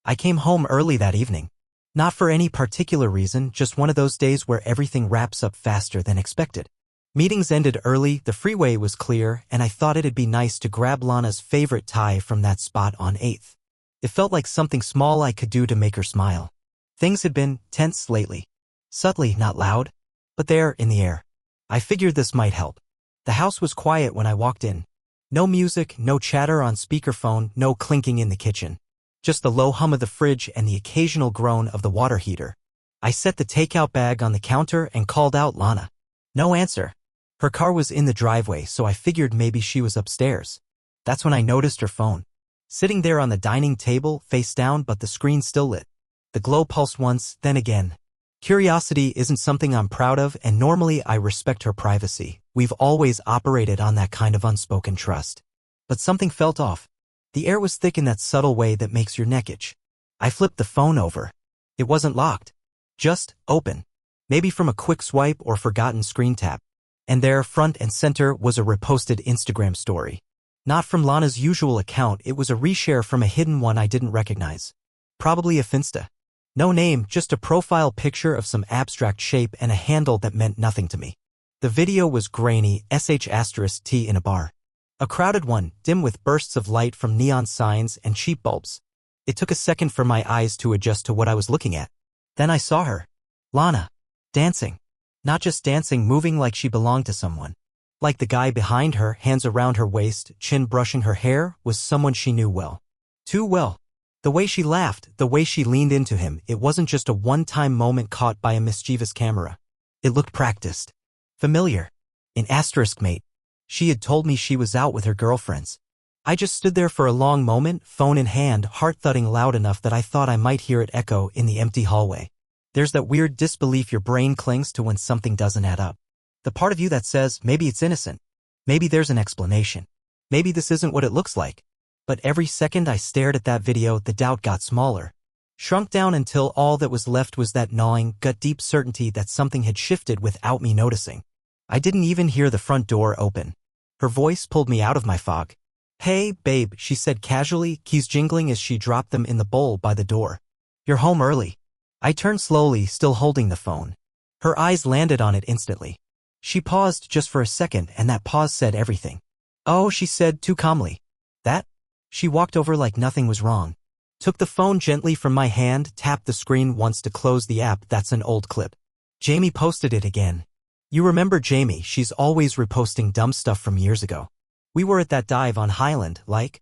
I came home early that evening. Not for any particular reason, just one of those days where everything wraps up faster than expected. Meetings ended early, the freeway was clear, and I thought it'd be nice to grab Lana's favorite Thai from that spot on 8th. It felt like something small I could do to make her smile. Things had been tense lately. Subtly, not loud, but there, in the air. I figured this might help. The house was quiet when I walked in. No music, no chatter on speakerphone, no clinking in the kitchen. Just the low hum of the fridge and the occasional groan of the water heater. I set the takeout bag on the counter and called out Lana. No answer. Her car was in the driveway, so I figured maybe she was upstairs. That's when I noticed her phone. Sitting there on the dining table, face down, but the screen still lit. The glow pulsed once, then again. Curiosity isn't something I'm proud of, and normally I respect her privacy. We've always operated on that kind of unspoken trust. But something felt off. The air was thick in that subtle way that makes your neck itch. I flipped the phone over. It wasn't locked. Just open. Maybe from a quick swipe or forgotten screen tap. And there, front and center, was a reposted Instagram story. Not from Lana's usual account, it was a reshare from a hidden one I didn't recognize. Probably a Finsta. No name, just a profile picture of some abstract shape and a handle that meant nothing to me. The video was grainy, *T in a bar. A crowded one, dim with bursts of light from neon signs and cheap bulbs. It took a second for my eyes to adjust to what I was looking at. Then I saw her. Lana. Dancing. Not just dancing, moving like she belonged to someone. Like the guy behind her, hands around her waist, chin brushing her hair, was someone she knew well. Too well. The way she laughed, the way she leaned into him, it wasn't just a one-time moment caught by a mischievous camera. It looked practiced. Familiar. An asterisk mate. She had told me she was out with her girlfriends. I just stood there for a long moment, phone in hand, heart thudding loud enough that I thought I might hear it echo in the empty hallway. There's that weird disbelief your brain clings to when something doesn't add up. The part of you that says, maybe it's innocent. Maybe there's an explanation. Maybe this isn't what it looks like. But every second I stared at that video, the doubt got smaller. Shrunk down until all that was left was that gnawing, gut-deep certainty that something had shifted without me noticing. I didn't even hear the front door open. Her voice pulled me out of my fog. Hey, babe, she said casually, keys jingling as she dropped them in the bowl by the door. You're home early. I turned slowly, still holding the phone. Her eyes landed on it instantly. She paused just for a second, and that pause said everything. Oh, she said too calmly. That? She walked over like nothing was wrong. Took the phone gently from my hand, tapped the screen once to close the app. That's an old clip. Jamie posted it again. You remember Jamie, she's always reposting dumb stuff from years ago. We were at that dive on Highland, like?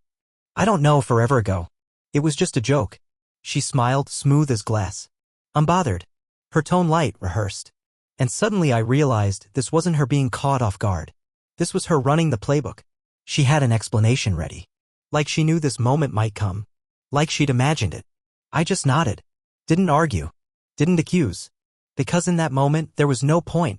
I don't know, forever ago. It was just a joke. She smiled, smooth as glass. Unbothered. Her tone light, rehearsed. And suddenly I realized this wasn't her being caught off guard. This was her running the playbook. She had an explanation ready. Like she knew this moment might come. Like she'd imagined it. I just nodded. Didn't argue. Didn't accuse. Because in that moment, there was no point.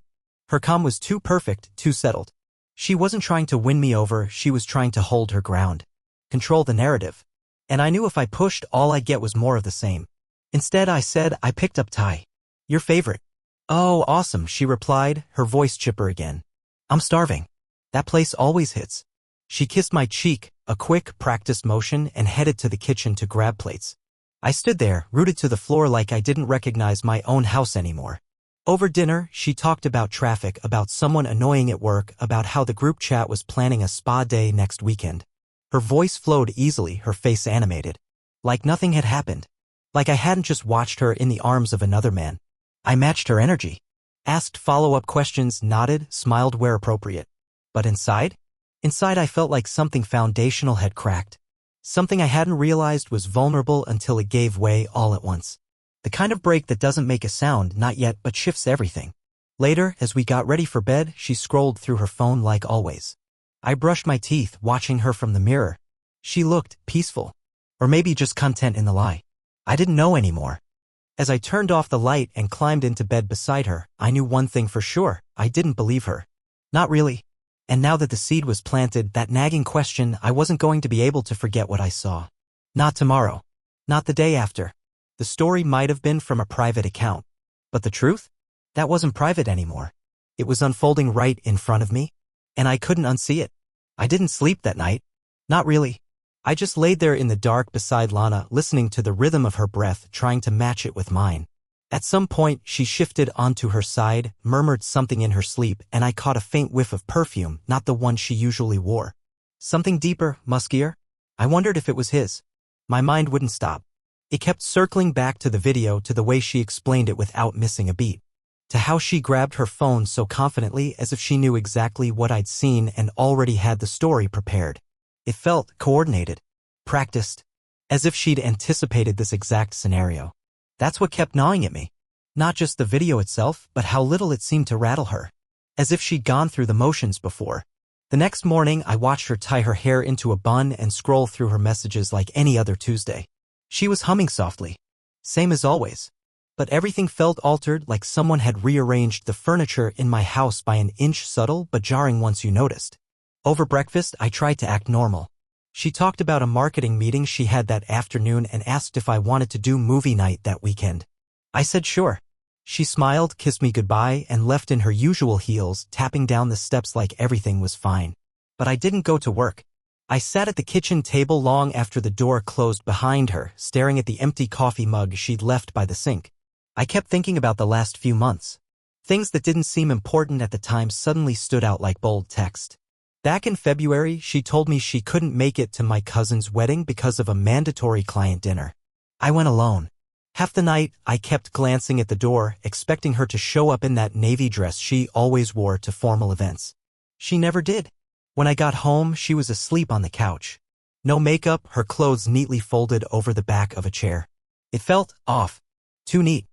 Her calm was too perfect, too settled. She wasn't trying to win me over, she was trying to hold her ground. Control the narrative. And I knew if I pushed, all I'd get was more of the same. Instead, I said, I picked up Thai. Your favorite. Oh, awesome, she replied, her voice chipper again. I'm starving. That place always hits. She kissed my cheek, a quick, practiced motion, and headed to the kitchen to grab plates. I stood there, rooted to the floor like I didn't recognize my own house anymore. Over dinner, she talked about traffic, about someone annoying at work, about how the group chat was planning a spa day next weekend. Her voice flowed easily, her face animated. Like nothing had happened. Like I hadn't just watched her in the arms of another man. I matched her energy. Asked follow-up questions, nodded, smiled where appropriate. But inside? Inside I felt like something foundational had cracked. Something I hadn't realized was vulnerable until it gave way all at once. The kind of break that doesn't make a sound, not yet, but shifts everything. Later, as we got ready for bed, she scrolled through her phone like always. I brushed my teeth, watching her from the mirror. She looked peaceful. Or maybe just content in the lie. I didn't know anymore. As I turned off the light and climbed into bed beside her, I knew one thing for sure. I didn't believe her. Not really. And now that the seed was planted, that nagging question, I wasn't going to be able to forget what I saw. Not tomorrow. Not the day after. The story might have been from a private account. But the truth? That wasn't private anymore. It was unfolding right in front of me. And I couldn't unsee it. I didn't sleep that night. Not really. I just laid there in the dark beside Lana, listening to the rhythm of her breath, trying to match it with mine. At some point, she shifted onto her side, murmured something in her sleep, and I caught a faint whiff of perfume, not the one she usually wore. Something deeper, muskier? I wondered if it was his. My mind wouldn't stop. It kept circling back to the video, to the way she explained it without missing a beat, to how she grabbed her phone so confidently as if she knew exactly what I'd seen and already had the story prepared. It felt coordinated, practiced, as if she'd anticipated this exact scenario. That's what kept gnawing at me. Not just the video itself, but how little it seemed to rattle her. As if she'd gone through the motions before. The next morning, I watched her tie her hair into a bun and scroll through her messages like any other Tuesday. She was humming softly. Same as always. But everything felt altered, like someone had rearranged the furniture in my house by an inch, subtle but jarring once you noticed. Over breakfast, I tried to act normal. She talked about a marketing meeting she had that afternoon and asked if I wanted to do movie night that weekend. I said sure. She smiled, kissed me goodbye, and left in her usual heels, tapping down the steps like everything was fine. But I didn't go to work. I sat at the kitchen table long after the door closed behind her, staring at the empty coffee mug she'd left by the sink. I kept thinking about the last few months. Things that didn't seem important at the time suddenly stood out like bold text. Back in February, she told me she couldn't make it to my cousin's wedding because of a mandatory client dinner. I went alone. Half the night, I kept glancing at the door, expecting her to show up in that navy dress she always wore to formal events. She never did. When I got home, she was asleep on the couch. No makeup, her clothes neatly folded over the back of a chair. It felt off. Too neat.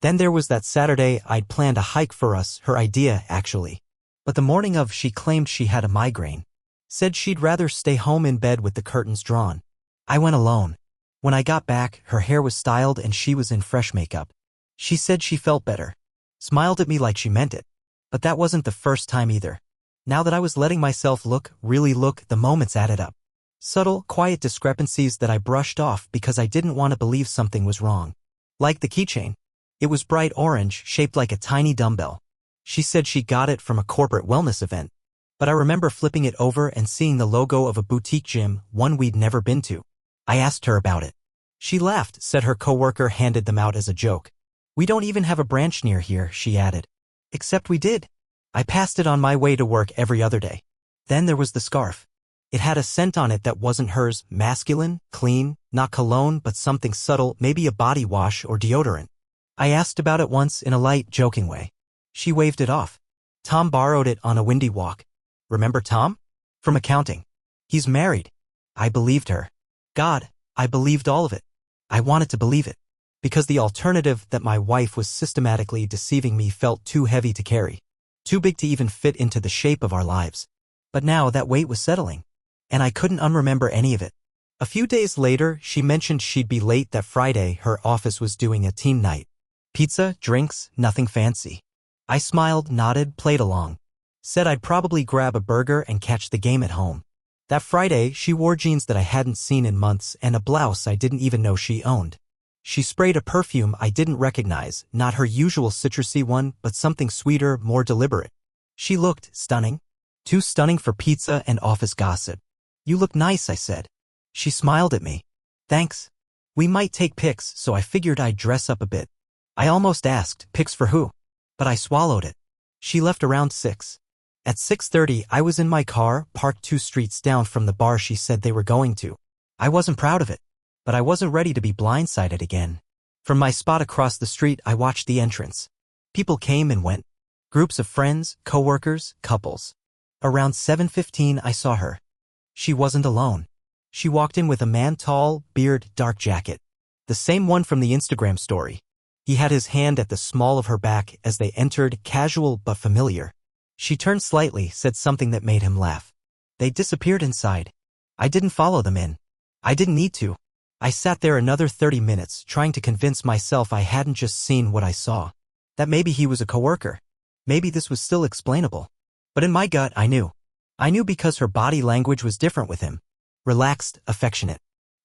Then there was that Saturday I'd planned a hike for us, her idea, actually. But the morning of, she claimed she had a migraine. Said she'd rather stay home in bed with the curtains drawn. I went alone. When I got back, her hair was styled and she was in fresh makeup. She said she felt better. Smiled at me like she meant it. But that wasn't the first time either. Now that I was letting myself look, really look, the moments added up. Subtle, quiet discrepancies that I brushed off because I didn't want to believe something was wrong. Like the keychain. It was bright orange, shaped like a tiny dumbbell. She said she got it from a corporate wellness event. But I remember flipping it over and seeing the logo of a boutique gym, one we'd never been to. I asked her about it. She laughed, said her coworker handed them out as a joke. We don't even have a branch near here, she added. Except we did. I passed it on my way to work every other day. Then there was the scarf. It had a scent on it that wasn't hers, masculine, clean, not cologne but something subtle, maybe a body wash or deodorant. I asked about it once in a light, joking way. She waved it off. Tom borrowed it on a windy walk. Remember Tom? From accounting. He's married. I believed her. God, I believed all of it. I wanted to believe it. Because the alternative, that my wife was systematically deceiving me, felt too heavy to carry. Too big to even fit into the shape of our lives. But now that weight was settling. And I couldn't unremember any of it. A few days later, she mentioned she'd be late that Friday. Her office was doing a team night. Pizza, drinks, nothing fancy. I smiled, nodded, played along. Said I'd probably grab a burger and catch the game at home. That Friday, she wore jeans that I hadn't seen in months and a blouse I didn't even know she owned. She sprayed a perfume I didn't recognize, not her usual citrusy one, but something sweeter, more deliberate. She looked stunning. Too stunning for pizza and office gossip. You look nice, I said. She smiled at me. Thanks. We might take pics, so I figured I'd dress up a bit. I almost asked, pics for who? But I swallowed it. She left around 6. At 6:30, I was in my car, parked 2 streets down from the bar she said they were going to. I wasn't proud of it. But I wasn't ready to be blindsided again. From my spot across the street, I watched the entrance. People came and went. Groups of friends, coworkers, couples. Around 7:15, I saw her. She wasn't alone. She walked in with a man, tall, beard, dark jacket. The same one from the Instagram story. He had his hand at the small of her back as they entered, casual but familiar. She turned slightly, said something that made him laugh. They disappeared inside. I didn't follow them in. I didn't need to. I sat there another 30 minutes, trying to convince myself I hadn't just seen what I saw. That maybe he was a coworker. Maybe this was still explainable. But in my gut, I knew. I knew because her body language was different with him. Relaxed, affectionate.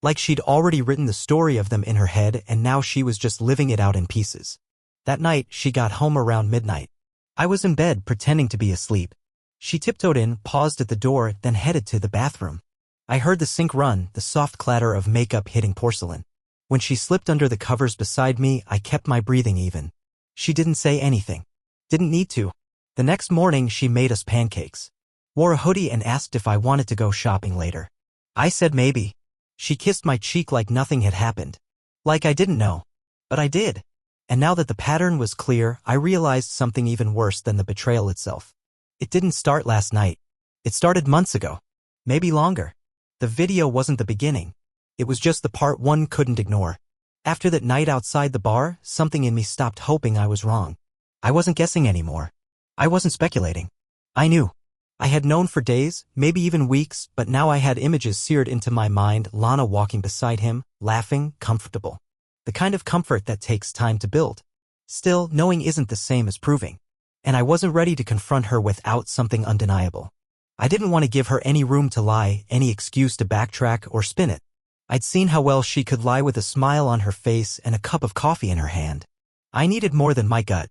Like she'd already written the story of them in her head and now she was just living it out in pieces. That night, she got home around midnight. I was in bed pretending to be asleep. She tiptoed in, paused at the door, then headed to the bathroom. I heard the sink run, the soft clatter of makeup hitting porcelain. When she slipped under the covers beside me, I kept my breathing even. She didn't say anything. Didn't need to. The next morning, she made us pancakes. Wore a hoodie and asked if I wanted to go shopping later. I said maybe. She kissed my cheek like nothing had happened. Like I didn't know. But I did. And now that the pattern was clear, I realized something even worse than the betrayal itself. It didn't start last night. It started months ago. Maybe longer. The video wasn't the beginning. It was just the part one couldn't ignore. After that night outside the bar, something in me stopped hoping I was wrong. I wasn't guessing anymore. I wasn't speculating. I knew. I had known for days, maybe even weeks, but now I had images seared into my mind, Lana walking beside him, laughing, comfortable. The kind of comfort that takes time to build. Still, knowing isn't the same as proving. And I wasn't ready to confront her without something undeniable. I didn't want to give her any room to lie, any excuse to backtrack or spin it. I'd seen how well she could lie with a smile on her face and a cup of coffee in her hand. I needed more than my gut.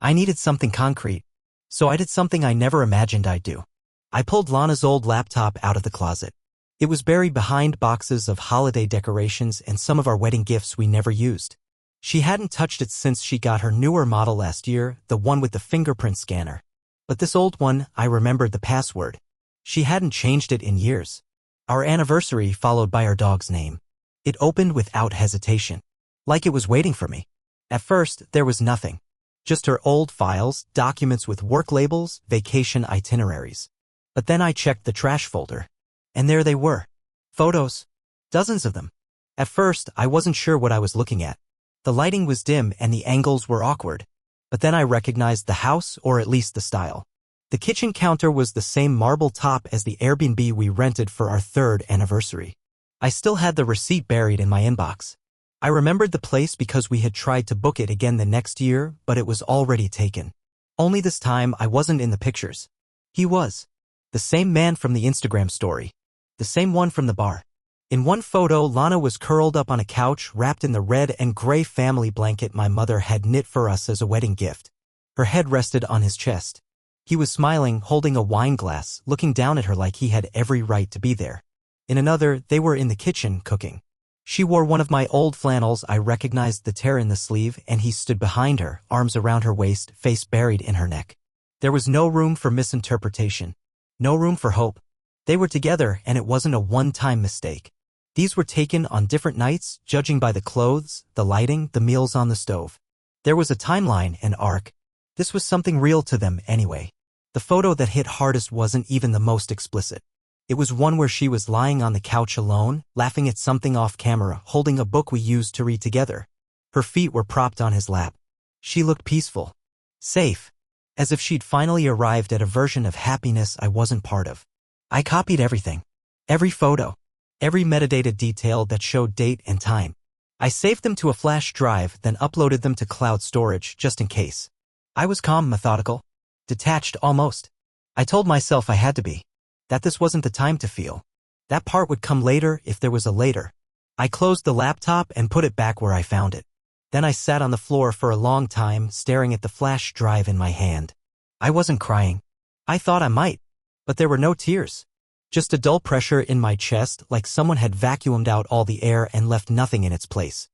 I needed something concrete. So I did something I never imagined I'd do. I pulled Lana's old laptop out of the closet. It was buried behind boxes of holiday decorations and some of our wedding gifts we never used. She hadn't touched it since she got her newer model last year, the one with the fingerprint scanner. But this old one, I remembered the password. She hadn't changed it in years. Our anniversary followed by our dog's name. It opened without hesitation. Like it was waiting for me. At first, there was nothing. Just her old files, documents with work labels, vacation itineraries. But then I checked the trash folder. And there they were. Photos. Dozens of them. At first, I wasn't sure what I was looking at. The lighting was dim and the angles were awkward. But then I recognized the house, or at least the style. The kitchen counter was the same marble top as the Airbnb we rented for our 3rd anniversary. I still had the receipt buried in my inbox. I remembered the place because we had tried to book it again the next year, but it was already taken. Only this time I wasn't in the pictures. He was. The same man from the Instagram story. The same one from the bar. In one photo, Lana was curled up on a couch wrapped in the red and gray family blanket my mother had knit for us as a wedding gift. Her head rested on his chest. He was smiling, holding a wine glass, looking down at her like he had every right to be there. In another, they were in the kitchen, cooking. She wore one of my old flannels. I recognized the tear in the sleeve, and he stood behind her, arms around her waist, face buried in her neck. There was no room for misinterpretation. No room for hope. They were together, and it wasn't a one-time mistake. These were taken on different nights, judging by the clothes, the lighting, the meals on the stove. There was a timeline, an arc. This was something real to them anyway. The photo that hit hardest wasn't even the most explicit. It was one where she was lying on the couch alone, laughing at something off camera, holding a book we used to read together. Her feet were propped on his lap. She looked peaceful. Safe. As if she'd finally arrived at a version of happiness I wasn't part of. I copied everything. Every photo. Every metadata detail that showed date and time. I saved them to a flash drive, then uploaded them to cloud storage, just in case. I was calm, methodical. Detached almost. I told myself I had to be. That this wasn't the time to feel. That part would come later if there was a later. I closed the laptop and put it back where I found it. Then I sat on the floor for a long time, staring at the flash drive in my hand. I wasn't crying. I thought I might. But there were no tears. Just a dull pressure in my chest, like someone had vacuumed out all the air and left nothing in its place.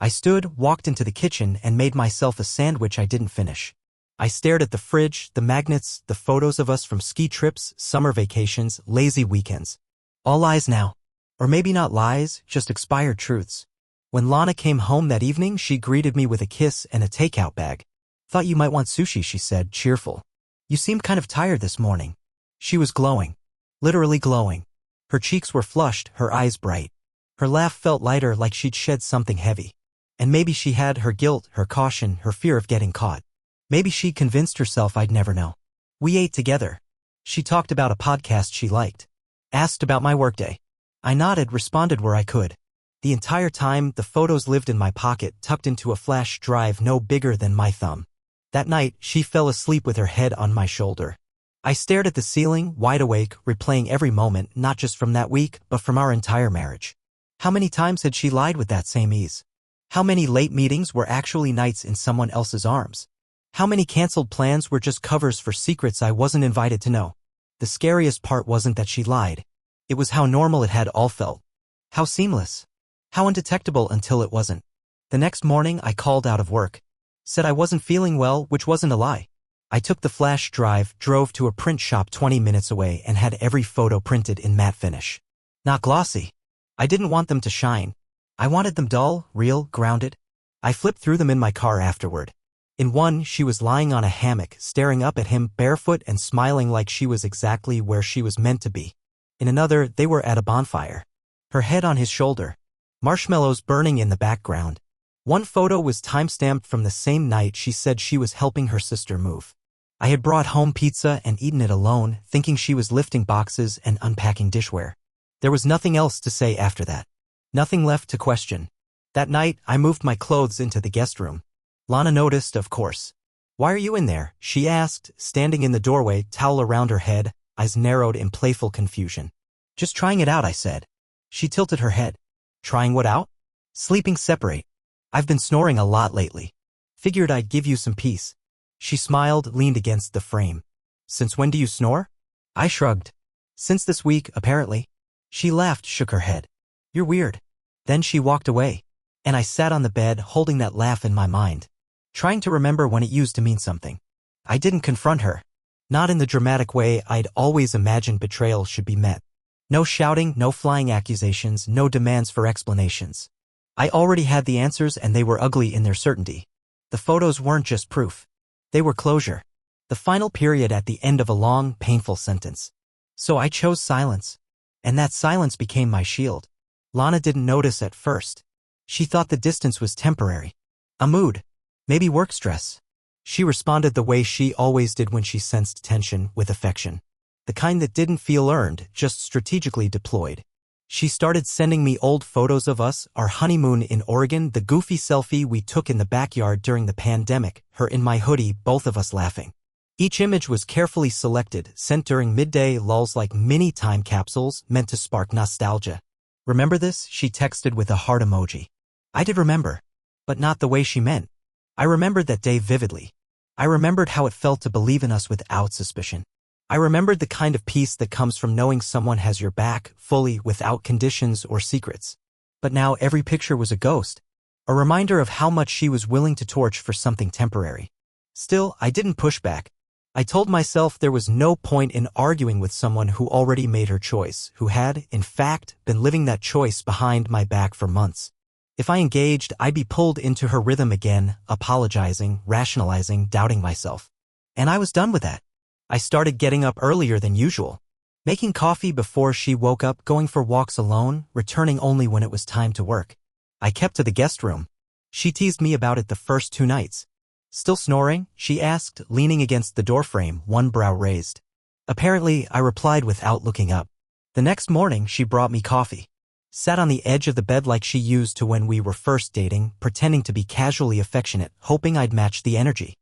I stood, walked into the kitchen, and made myself a sandwich I didn't finish. I stared at the fridge, the magnets, the photos of us from ski trips, summer vacations, lazy weekends. All lies now. Or maybe not lies, just expired truths. When Lana came home that evening, she greeted me with a kiss and a takeout bag. "Thought you might want sushi," she said, cheerful. "You seemed kind of tired this morning." She was glowing. Literally glowing. Her cheeks were flushed, her eyes bright. Her laugh felt lighter, like she'd shed something heavy. And maybe she had her guilt, her caution, her fear of getting caught. Maybe she convinced herself I'd never know. We ate together. She talked about a podcast she liked. Asked about my workday. I nodded, responded where I could. The entire time, the photos lived in my pocket, tucked into a flash drive no bigger than my thumb. That night, she fell asleep with her head on my shoulder. I stared at the ceiling, wide awake, replaying every moment, not just from that week, but from our entire marriage. How many times had she lied with that same ease? How many late meetings were actually nights in someone else's arms? How many canceled plans were just covers for secrets I wasn't invited to know? The scariest part wasn't that she lied. It was how normal it had all felt. How seamless. How undetectable until it wasn't. The next morning I called out of work. Said I wasn't feeling well, which wasn't a lie. I took the flash drive, drove to a print shop 20 minutes away and had every photo printed in matte finish. Not glossy. I didn't want them to shine. I wanted them dull, real, grounded. I flipped through them in my car afterward. In one, she was lying on a hammock, staring up at him, barefoot and smiling like she was exactly where she was meant to be. In another, they were at a bonfire. Her head on his shoulder. Marshmallows burning in the background. One photo was time-stamped from the same night she said she was helping her sister move. I had brought home pizza and eaten it alone, thinking she was lifting boxes and unpacking dishware. There was nothing else to say after that. Nothing left to question. That night, I moved my clothes into the guest room. Lana noticed, of course. "Why are you in there?" she asked, standing in the doorway, towel around her head, eyes narrowed in playful confusion. "Just trying it out," I said. She tilted her head. "Trying what out?" "Sleeping separate. I've been snoring a lot lately. Figured I'd give you some peace." She smiled, leaned against the frame. "Since when do you snore?" I shrugged. "Since this week, apparently." She laughed, shook her head. "You're weird." Then she walked away. And I sat on the bed, holding that laugh in my mind, trying to remember when it used to mean something. I didn't confront her. Not in the dramatic way I'd always imagined betrayal should be met. No shouting, no flying accusations, no demands for explanations. I already had the answers and they were ugly in their certainty. The photos weren't just proof. They were closure. The final period at the end of a long, painful sentence. So I chose silence. And that silence became my shield. Lana didn't notice at first. She thought the distance was temporary. A mood. Maybe work stress. She responded the way she always did when she sensed tension, with affection. The kind that didn't feel earned, just strategically deployed. She started sending me old photos of us, our honeymoon in Oregon, the goofy selfie we took in the backyard during the pandemic, her in my hoodie, both of us laughing. Each image was carefully selected, sent during midday lulls like mini time capsules meant to spark nostalgia. "Remember this?" she texted with a heart emoji. I did remember, but not the way she meant. I remembered that day vividly. I remembered how it felt to believe in us without suspicion. I remembered the kind of peace that comes from knowing someone has your back, fully, without conditions or secrets. But now every picture was a ghost, a reminder of how much she was willing to torch for something temporary. Still, I didn't push back. I told myself there was no point in arguing with someone who already made her choice, who had, in fact, been living that choice behind my back for months. If I engaged, I'd be pulled into her rhythm again, apologizing, rationalizing, doubting myself. And I was done with that. I started getting up earlier than usual, making coffee before she woke up, going for walks alone, returning only when it was time to work. I kept to the guest room. She teased me about it the first 2 nights. "Still snoring?" she asked, leaning against the doorframe, one brow raised. Apparently, I replied without looking up. The next morning, she brought me coffee. Sat on the edge of the bed like she used to when we were first dating, pretending to be casually affectionate, hoping I'd match the energy.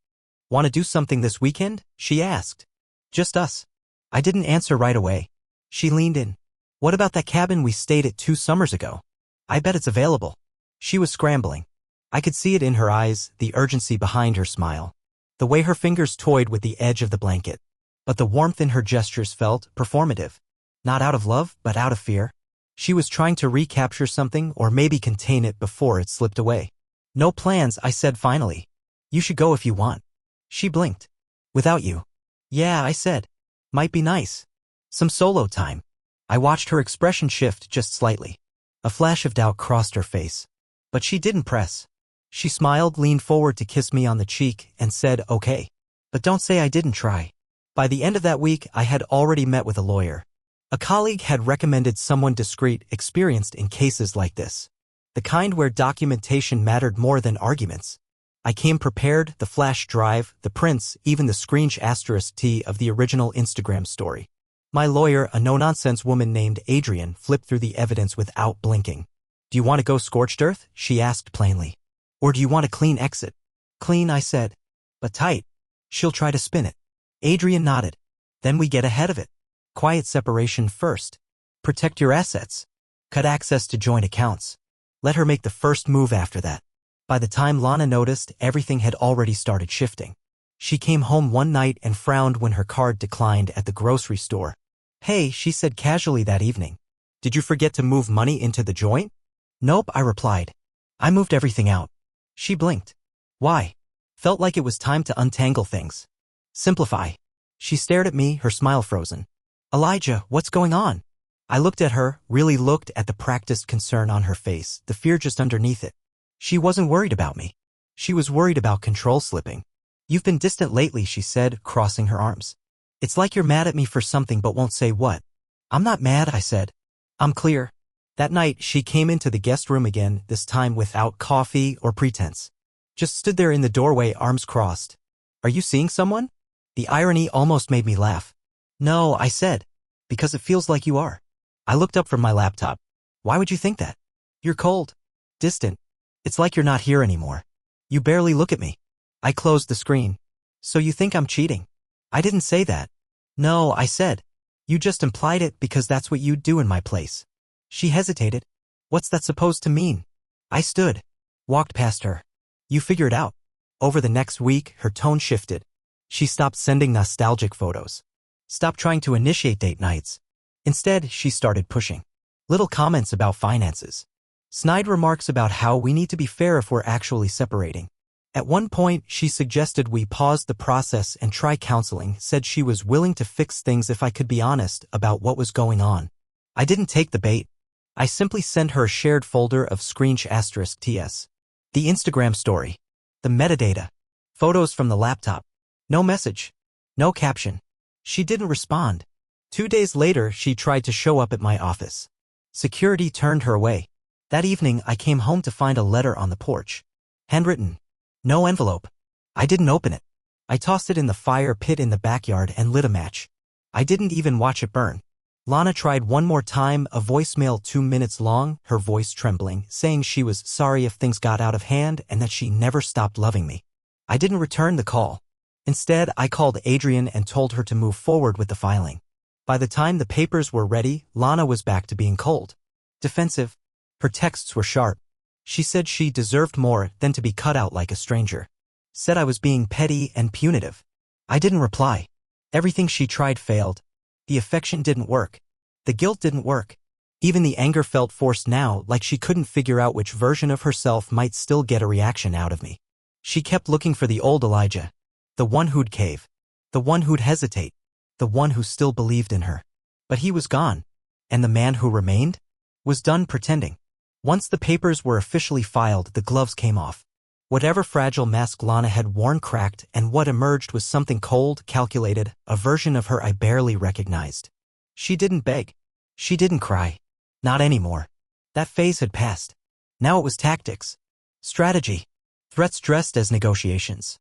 "Want to do something this weekend?" she asked. "Just us." I didn't answer right away. She leaned in. "What about that cabin we stayed at 2 summers ago? I bet it's available." She was scrambling. I could see it in her eyes, the urgency behind her smile. The way her fingers toyed with the edge of the blanket. But the warmth in her gestures felt performative. Not out of love, but out of fear. She was trying to recapture something or maybe contain it before it slipped away. "No plans," I said finally. "You should go if you want." She blinked. "Without you?" "Yeah," I said. "Might be nice. Some solo time." I watched her expression shift just slightly. A flash of doubt crossed her face. But she didn't press. She smiled, leaned forward to kiss me on the cheek, and said, "Okay. But don't say I didn't try." By the end of that week, I had already met with a lawyer. A colleague had recommended someone discreet, experienced in cases like this. The kind where documentation mattered more than arguments. I came prepared, the flash drive, the prints, even the **T of the original Instagram story. My lawyer, a no-nonsense woman named Adrian, flipped through the evidence without blinking. "Do you want to go scorched earth?" she asked plainly. "Or do you want a clean exit?" "Clean," I said. "But tight." "She'll try to spin it." Adrian nodded. "Then we get ahead of it. Quiet separation first. Protect your assets. Cut access to joint accounts. Let her make the first move after that." By the time Lana noticed, everything had already started shifting. She came home one night and frowned when her card declined at the grocery store. "Hey," she said casually that evening. Did you forget to move money into the joint? Nope, I replied. I moved everything out. She blinked. Why? Felt like it was time to untangle things. Simplify. She stared at me, her smile frozen. Elijah, what's going on? I looked at her, really looked at the practiced concern on her face, the fear just underneath it. She wasn't worried about me. She was worried about control slipping. You've been distant lately, she said, crossing her arms. It's like you're mad at me for something but won't say what. I'm not mad, I said. I'm clear. That night, she came into the guest room again, this time without coffee or pretense. Just stood there in the doorway, arms crossed. Are you seeing someone? The irony almost made me laugh. No, I said. Because it feels like you are. I looked up from my laptop. Why would you think that? You're cold. Distant. It's like you're not here anymore. You barely look at me. I closed the screen. So you think I'm cheating? I didn't say that. No, I said. You just implied it because that's what you'd do in my place. She hesitated. What's that supposed to mean? I stood. Walked past her. You figure it out. Over the next week, her tone shifted. She stopped sending nostalgic photos. Stopped trying to initiate date nights. Instead, she started pushing. Little comments about finances. Snide remarks about how we need to be fair if we're actually separating. At one point, she suggested we pause the process and try counseling, said she was willing to fix things if I could be honest about what was going on. I didn't take the bait. I simply sent her a shared folder of *TS. The Instagram story. The metadata. Photos from the laptop. No message. No caption. She didn't respond. 2 days later, she tried to show up at my office. Security turned her away. That evening, I came home to find a letter on the porch. Handwritten. No envelope. I didn't open it. I tossed it in the fire pit in the backyard and lit a match. I didn't even watch it burn. Lana tried one more time, a voicemail 2 minutes long, her voice trembling, saying she was sorry if things got out of hand and that she never stopped loving me. I didn't return the call. Instead, I called Adrian and told her to move forward with the filing. By the time the papers were ready, Lana was back to being cold. Defensive. Her texts were sharp. She said she deserved more than to be cut out like a stranger. Said I was being petty and punitive. I didn't reply. Everything she tried failed. The affection didn't work. The guilt didn't work. Even the anger felt forced now, like she couldn't figure out which version of herself might still get a reaction out of me. She kept looking for the old Elijah. The one who'd cave. The one who'd hesitate. The one who still believed in her. But he was gone. And the man who remained? Was done pretending. Once the papers were officially filed, the gloves came off. Whatever fragile mask Lana had worn cracked, and what emerged was something cold, calculated, a version of her I barely recognized. She didn't beg. She didn't cry. Not anymore. That phase had passed. Now it was tactics. Strategy. Threats dressed as negotiations.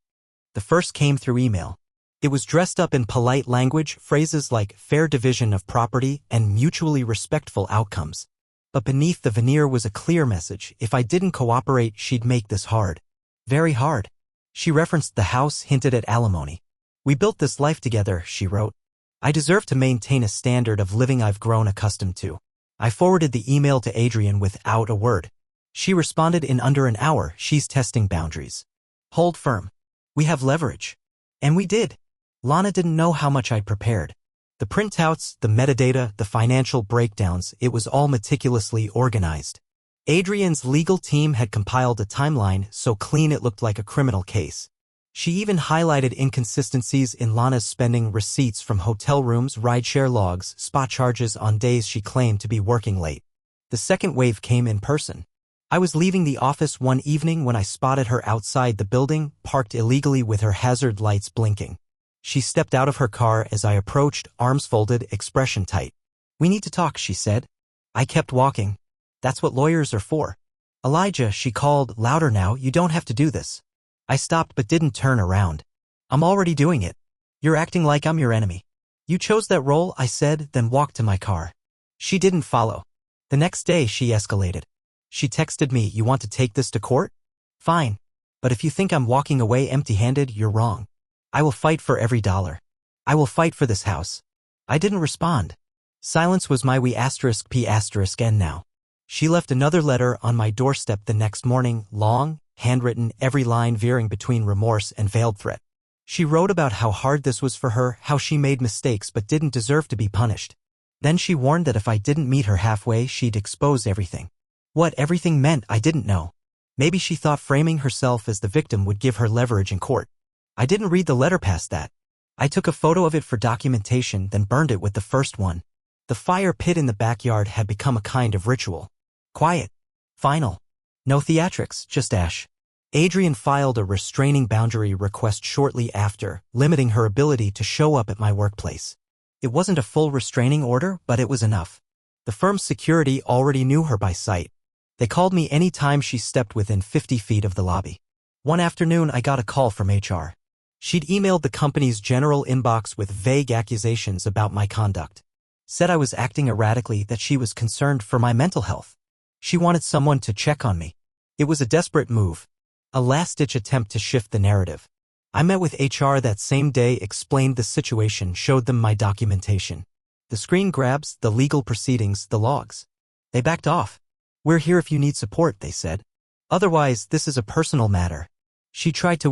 The first came through email. It was dressed up in polite language, phrases like fair division of property and mutually respectful outcomes. But beneath the veneer was a clear message. If I didn't cooperate, she'd make this hard. Very hard. She referenced the house, hinted at alimony. We built this life together, she wrote. I deserve to maintain a standard of living I've grown accustomed to. I forwarded the email to Adrian without a word. She responded in under an hour. She's testing boundaries. Hold firm. We have leverage. And we did. Lana didn't know how much I'd prepared. The printouts, the metadata, the financial breakdowns, it was all meticulously organized. Adrian's legal team had compiled a timeline so clean it looked like a criminal case. She even highlighted inconsistencies in Lana's spending, receipts from hotel rooms, rideshare logs, spot charges on days she claimed to be working late. The second wave came in person. I was leaving the office one evening when I spotted her outside the building, parked illegally with her hazard lights blinking. She stepped out of her car as I approached, arms folded, expression tight. We need to talk, she said. I kept walking. That's what lawyers are for. Elijah, she called, louder now, you don't have to do this. I stopped but didn't turn around. I'm already doing it. You're acting like I'm your enemy. You chose that role, I said, then walked to my car. She didn't follow. The next day, she escalated. She texted me, you want to take this to court? Fine. But if you think I'm walking away empty-handed, you're wrong. I will fight for every dollar. I will fight for this house. I didn't respond. Silence was my *P*N now. She left another letter on my doorstep the next morning, long, handwritten, every line veering between remorse and veiled threat. She wrote about how hard this was for her, how she made mistakes but didn't deserve to be punished. Then she warned that if I didn't meet her halfway, she'd expose everything. What everything meant, I didn't know. Maybe she thought framing herself as the victim would give her leverage in court. I didn't read the letter past that. I took a photo of it for documentation, then burned it with the first one. The fire pit in the backyard had become a kind of ritual. Quiet. Final. No theatrics, just ash. Adrian filed a restraining boundary request shortly after, limiting her ability to show up at my workplace. It wasn't a full restraining order, but it was enough. The firm's security already knew her by sight. They called me any time she stepped within 50 feet of the lobby. One afternoon, I got a call from HR. She'd emailed the company's general inbox with vague accusations about my conduct. Said I was acting erratically, that she was concerned for my mental health. She wanted someone to check on me. It was a desperate move. A last-ditch attempt to shift the narrative. I met with HR that same day, explained the situation, showed them my documentation. The screen grabs, the legal proceedings, the logs. They backed off. We're here if you need support, they said. Otherwise, this is a personal matter. She tried to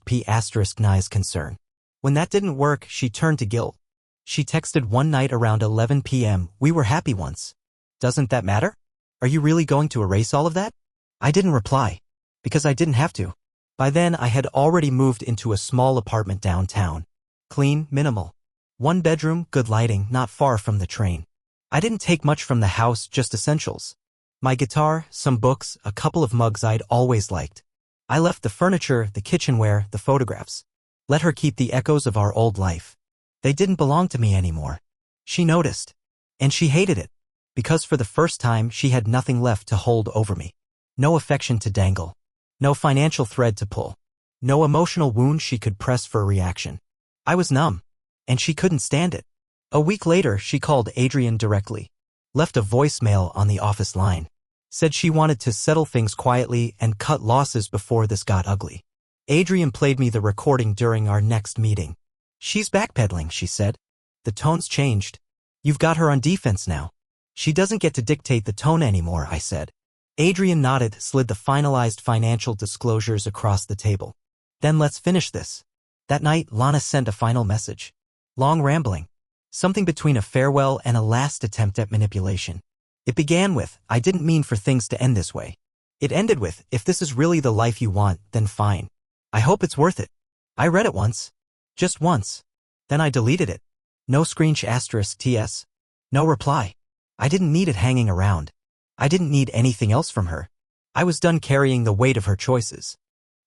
P*Ni's concern. When that didn't work, she turned to guilt. She texted one night around 11 p.m., "We were happy once. Doesn't that matter? Are you really going to erase all of that?" I didn't reply. Because I didn't have to. By then, I had already moved into a small apartment downtown. Clean, minimal. One bedroom, good lighting, not far from the train. I didn't take much from the house, just essentials. My guitar, some books, a couple of mugs I'd always liked. I left the furniture, the kitchenware, the photographs. Let her keep the echoes of our old life. They didn't belong to me anymore. She noticed. And she hated it. Because for the first time, she had nothing left to hold over me. No affection to dangle. No financial thread to pull. No emotional wound she could press for a reaction. I was numb. And she couldn't stand it. A week later, she called Adrian directly. Left a voicemail on the office line. Said she wanted to settle things quietly and cut losses before this got ugly. Adrian played me the recording during our next meeting. "She's backpedaling," she said. "The tone's changed. You've got her on defense now. She doesn't get to dictate the tone anymore," I said. Adrian nodded, slid the finalized financial disclosures across the table. "Then let's finish this." That night, Lana sent a final message. Long rambling. Something between a farewell and a last attempt at manipulation. It began with, "I didn't mean for things to end this way." It ended with, "If this is really the life you want, then fine. I hope it's worth it." I read it once. Just once. Then I deleted it. No *TS. No reply. I didn't need it hanging around. I didn't need anything else from her. I was done carrying the weight of her choices.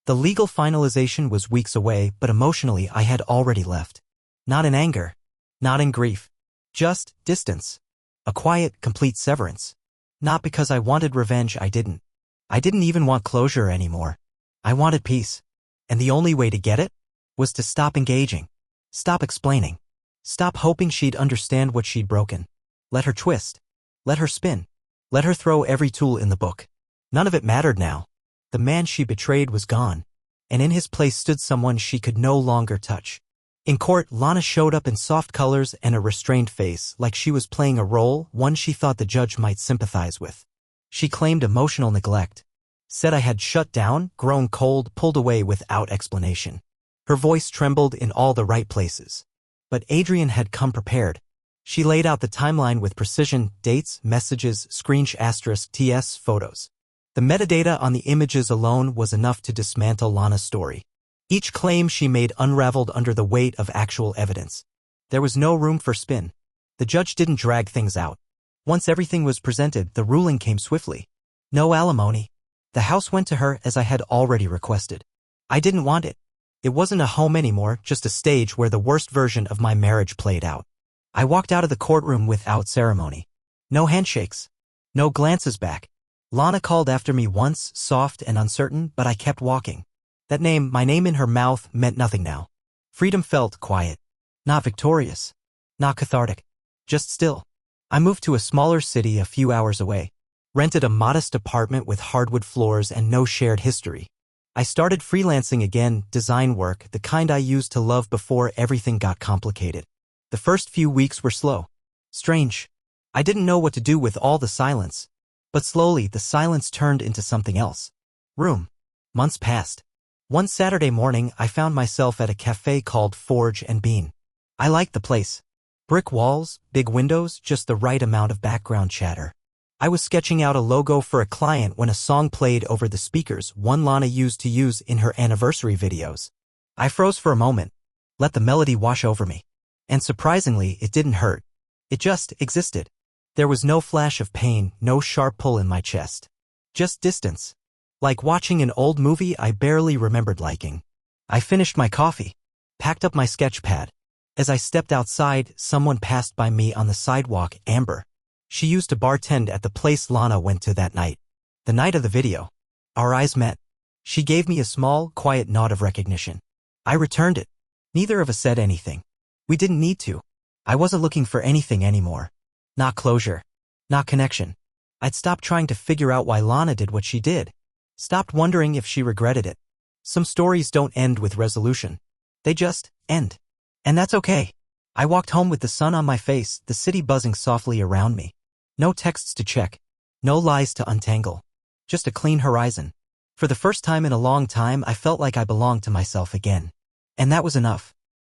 The legal finalization was weeks away, but emotionally I had already left. Not in anger. Not in grief. Just distance. A quiet, complete severance. Not because I wanted revenge, I didn't. I didn't even want closure anymore. I wanted peace. And the only way to get it was to stop engaging. Stop explaining. Stop hoping she'd understand what she'd broken. Let her twist. Let her spin. Let her throw every tool in the book. None of it mattered now. The man she betrayed was gone. And in his place stood someone she could no longer touch. In court, Lana showed up in soft colors and a restrained face, like she was playing a role, one she thought the judge might sympathize with. She claimed emotional neglect. Said I had shut down, grown cold, pulled away without explanation. Her voice trembled in all the right places. But Adrian had come prepared. She laid out the timeline with precision, dates, messages, *TS photos. The metadata on the images alone was enough to dismantle Lana's story. Each claim she made unraveled under the weight of actual evidence. There was no room for spin. The judge didn't drag things out. Once everything was presented, the ruling came swiftly. No alimony. The house went to her as I had already requested. I didn't want it. It wasn't a home anymore, just a stage where the worst version of my marriage played out. I walked out of the courtroom without ceremony. No handshakes. No glances back. Lana called after me once, soft and uncertain, but I kept walking. That name, my name in her mouth, meant nothing now. Freedom felt quiet. Not victorious. Not cathartic. Just still. I moved to a smaller city a few hours away. Rented a modest apartment with hardwood floors and no shared history. I started freelancing again, design work, the kind I used to love before everything got complicated. The first few weeks were slow. Strange. I didn't know what to do with all the silence. But slowly, the silence turned into something else. Room. Months passed. One Saturday morning, I found myself at a cafe called Forge and Bean. I liked the place. Brick walls, big windows, just the right amount of background chatter. I was sketching out a logo for a client when a song played over the speakers, one Lana used to use in her anniversary videos. I froze for a moment, let the melody wash over me. And surprisingly, it didn't hurt. It just existed. There was no flash of pain, no sharp pull in my chest. Just distance. Like watching an old movie I barely remembered liking. I finished my coffee, packed up my sketch pad. As I stepped outside, someone passed by me on the sidewalk, Amber. She used to bartend at the place Lana went to that night. The night of the video. Our eyes met. She gave me a small, quiet nod of recognition. I returned it. Neither of us said anything. We didn't need to. I wasn't looking for anything anymore. Not closure. Not connection. I'd stopped trying to figure out why Lana did what she did. Stopped wondering if she regretted it. Some stories don't end with resolution. They just end. And that's okay. I walked home with the sun on my face, the city buzzing softly around me. No texts to check. No lies to untangle. Just a clean horizon. For the first time in a long time, I felt like I belonged to myself again. And that was enough.